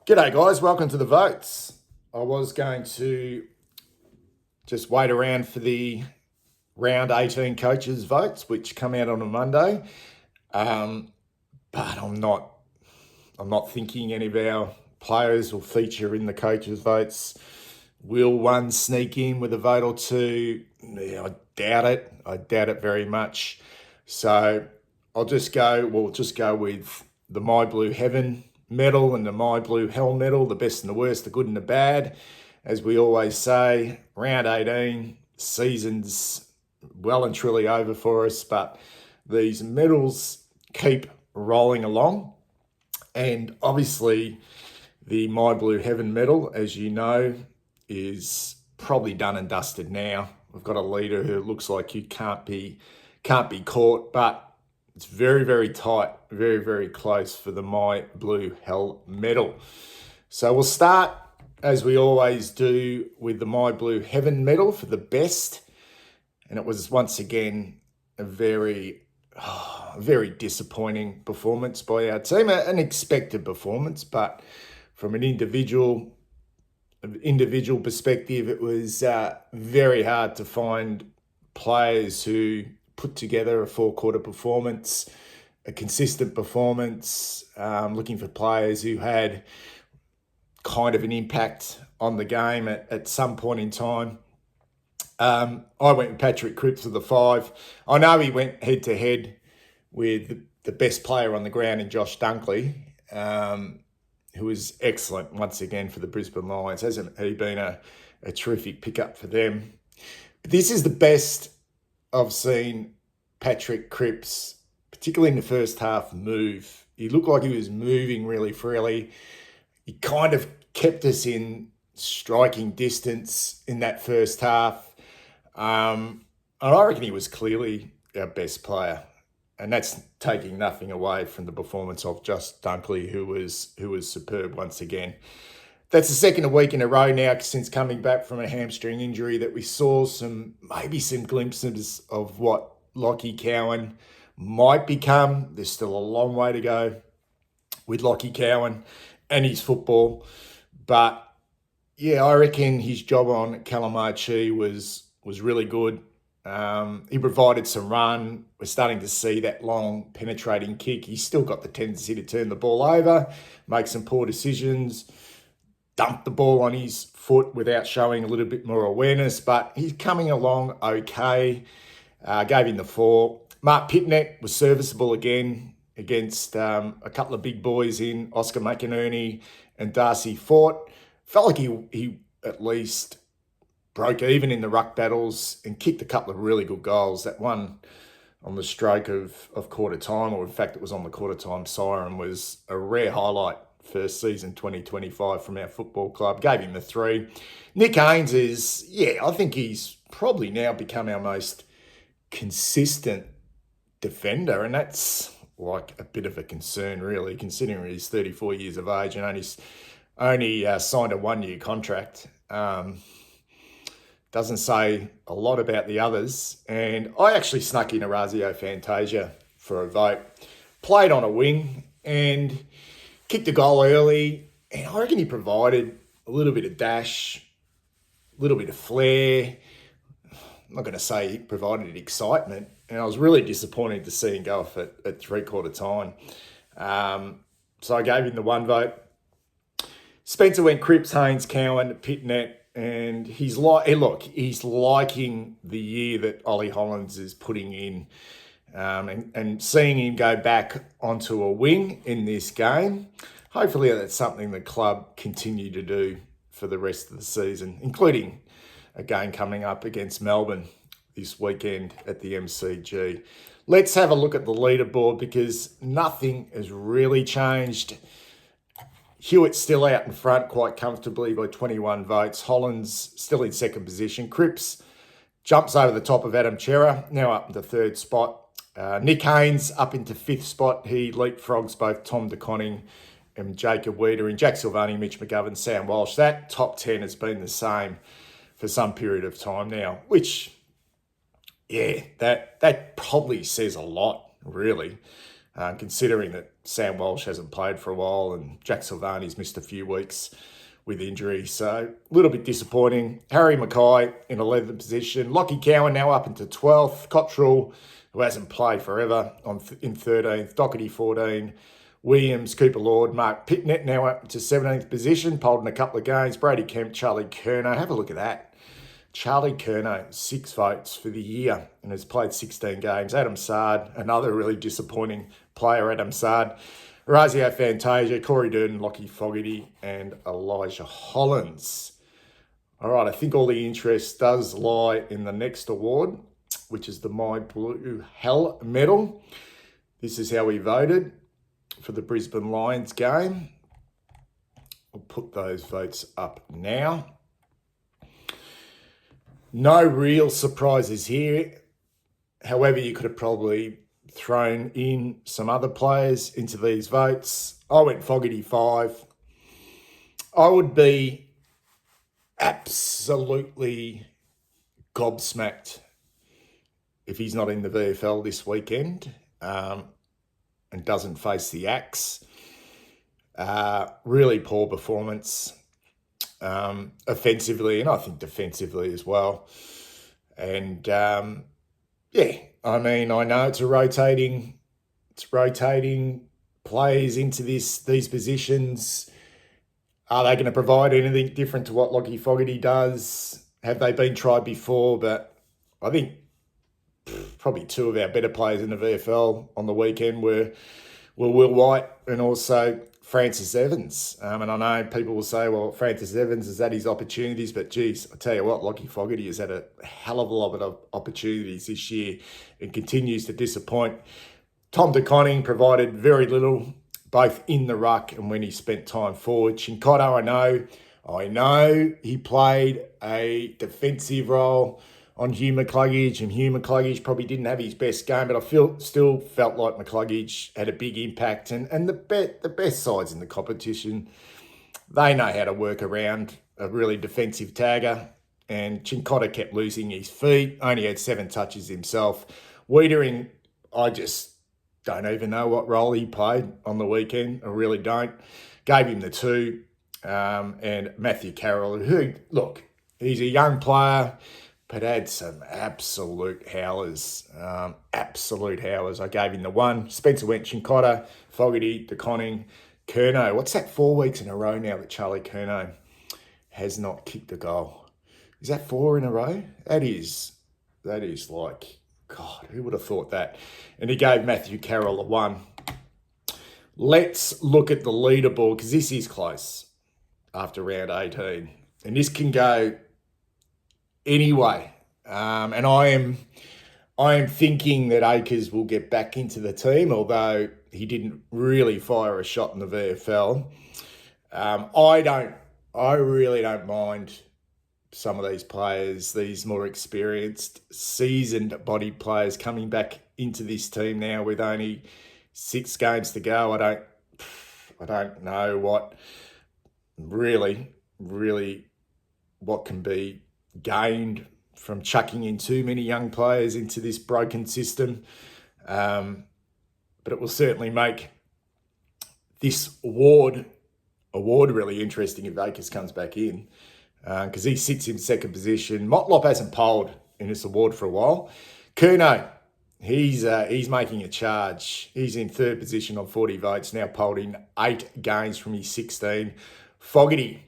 G'day guys, welcome to the votes. I was going to just wait around for the round 18 coaches votes, which come out on a Monday. But I'm not thinking any of our players will feature in the coaches votes. Will one sneak in with a vote or two? Yeah, I doubt it. I doubt it very much. So we'll just go with the My Blue Heaven medal and the My Blue Hell medal, the best and the worst, the good and the bad. As we always say, round 18, season's well and truly over for us, but these medals keep rolling along. And obviously the My Blue Heaven medal, as you know, is probably done and dusted now. We've got a leader who looks like he can't be caught, but it's very, very tight, very, very close for the My Blue Hell medal. So we'll start, as we always do, with the My Blue Heaven medal for the best. And it was once again a very disappointing performance by our team, an expected performance, but from an individual perspective, it was very hard to find players who put together a four-quarter performance, a consistent performance, looking for players who had kind of an impact on the game at some point in time. I went with Patrick Cripps for the 5. I know he went head-to-head with the best player on the ground in Josh Dunkley, who was excellent once again for the Brisbane Lions. Hasn't he been a terrific pickup for them? But this is the best I've seen Patrick Cripps, particularly in the first half, move. He looked like he was moving really freely. He kind of kept us in striking distance in that first half. And I reckon he was clearly our best player. And that's taking nothing away from the performance of Josh Dunkley, who was superb once again. That's the second week in a row now since coming back from a hamstring injury that we saw maybe some glimpses of what Lachie Cowan might become. There's still a long way to go with Lachie Cowan and his football. But yeah, I reckon his job on Calamachi was really good. He provided some run. We're starting to see that long penetrating kick. He's still got the tendency to turn the ball over, make some poor decisions, dump the ball on his foot without showing a little bit more awareness, but he's coming along okay. Gave him the 4. Mark Pitnet was serviceable again against a couple of big boys in Oscar McInerney and Darcy Fort. Felt like he at least broke even in the ruck battles and kicked a couple of really good goals. That one on the stroke of quarter time, or in fact it was on the quarter time siren, was a rare highlight first season 2025 from our football club. Gave him the 3. Nick Haynes I think he's probably now become our most consistent defender, and that's like a bit of a concern really, considering he's 34 years of age and only signed a 1-year contract. Doesn't say a lot about the others. And I actually snuck in Orazio Fantasia for a vote. Played on a wing and kicked a goal early. And I reckon he provided a little bit of dash, a little bit of flair. I'm not going to say he provided excitement. And I was really disappointed to see him go off at three-quarter time. So I gave him the 1 vote. Spencer went Cripps, Haynes, Cowan, Pitnet. And he's liking the year that Ollie Hollands is putting in, and seeing him go back onto a wing in this game. Hopefully that's something the club continue to do for the rest of the season, including a game coming up against Melbourne this weekend at the MCG. Let's have a look at the leaderboard because nothing has really changed. Hewitt's still out in front quite comfortably by 21 votes. Hollands still in second position. Cripps jumps over the top of Adam Chera, now up into 3rd spot. Nick Haynes up into 5th spot. He leapfrogs both Tom De Koning and Jacob Weeder, and Jack Silvani, Mitch McGovern, Sam Walsh. That top 10 has been the same for some period of time now, which, yeah, that probably says a lot, really. considering that Sam Walsh hasn't played for a while and Jack Silvani's missed a few weeks with injury. So a little bit disappointing. Harry Mackay in 11th position. Lockie Cowan now up into 12th. Cottrell, who hasn't played forever, in 13th. Doherty 14. Williams, Cooper Lord, Mark Pitnett now up to 17th position, polled in a couple of games. Brady Kemp, Charlie Curnow. Have a look at that. Charlie Curnow, 6 votes for the year and has played 16 games. Adam Sard, another really disappointing player, Adam Sard. Razio Fantasia, Corey Durden, Lockie Fogarty and Elijah Hollins. All right, I think all the interest does lie in the next award, which is the My Blue Hell Medal. This is how we voted for the Brisbane Lions game. I'll put those votes up now. No real surprises here. However, you could have probably thrown in some other players into these votes. I went Fogarty 5. I would be absolutely gobsmacked if he's not in the VFL this weekend. And doesn't face the axe. Really poor performance offensively and I think defensively as well. And I mean, I know it's rotating players into these positions. Are they going to provide anything different to what Lockie Fogarty does? Have they been tried before? But I think probably 2 of our better players in the VFL on the weekend were Will White and also Francis Evans. And I know people will say, well, Francis Evans has had his opportunities, but geez, I tell you what, Lockie Fogarty has had a hell of a lot of opportunities this year and continues to disappoint. Tom De Koning provided very little, both in the ruck and when he spent time forward. Chincotta, I know he played a defensive role on Hugh McCluggage, and Hugh McCluggage probably didn't have his best game, but I still felt like McCluggage had a big impact. And the best sides in the competition, they know how to work around a really defensive tagger. And Chincotta kept losing his feet, only had 7 touches himself. Wiedering, I just don't even know what role he played on the weekend. I really don't. Gave him the 2. And Matthew Carroll, who, look, he's a young player, but had some absolute howlers. I gave him the 1. Spencer went Chincotta, Fogarty, De Koning, Curnow. What's that 4 weeks in a row now that Charlie Curnow has not kicked a goal? Is that 4 in a row? That is like, God, who would have thought that? And he gave Matthew Carroll a 1. Let's look at the leaderboard because this is close after round 18. And this can go anyway, and I am thinking that Akers will get back into the team, although he didn't really fire a shot in the VFL. I really don't mind some of these players, these more experienced, seasoned-bodied players coming back into this team now with only 6 games to go. I don't know what really what can be gained from chucking in too many young players into this broken system. But it will certainly make this award really interesting if Akers comes back in, because he sits in 2nd position. Motlop hasn't polled in this award for a while. Curnow, he's making a charge. He's in 3rd position on 40 votes, now polled in 8 games from his 16. Fogarty,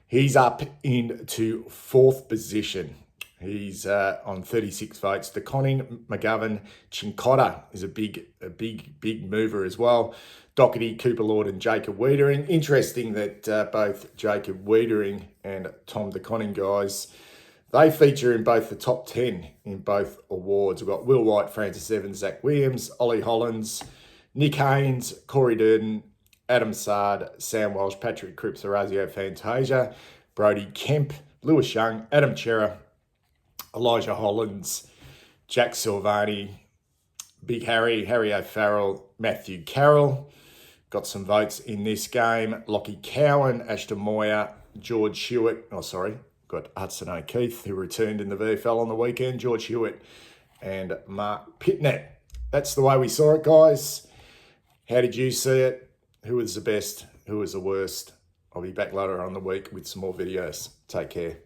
he's up into 4th position. He's on 36 votes. De Koning, McGovern, Chincotta is a big mover as well. Doherty, Cooper Lord and Jacob Wiedering. Interesting that both Jacob Wiedering and Tom De Koning guys, they feature in both the top 10 in both awards. We've got Will White, Francis Evans, Zach Williams, Ollie Hollins, Nick Haynes, Corey Durden, Adam Sard, Sam Walsh, Patrick Cripps, Razio Fantasia, Brody Kemp, Lewis Young, Adam Chera, Elijah Hollins, Jack Silvani, Big Harry O'Farrell, Matthew Carroll. Got some votes in this game. Lockie Cowan, Ashton Moyer, George Hewitt. Got Hudson O'Keefe, who returned in the VFL on the weekend, George Hewitt and Mark Pitnett. That's the way we saw it, guys. How did you see it? Who was the best? Who was the worst? I'll be back later on in the week with some more videos. Take care.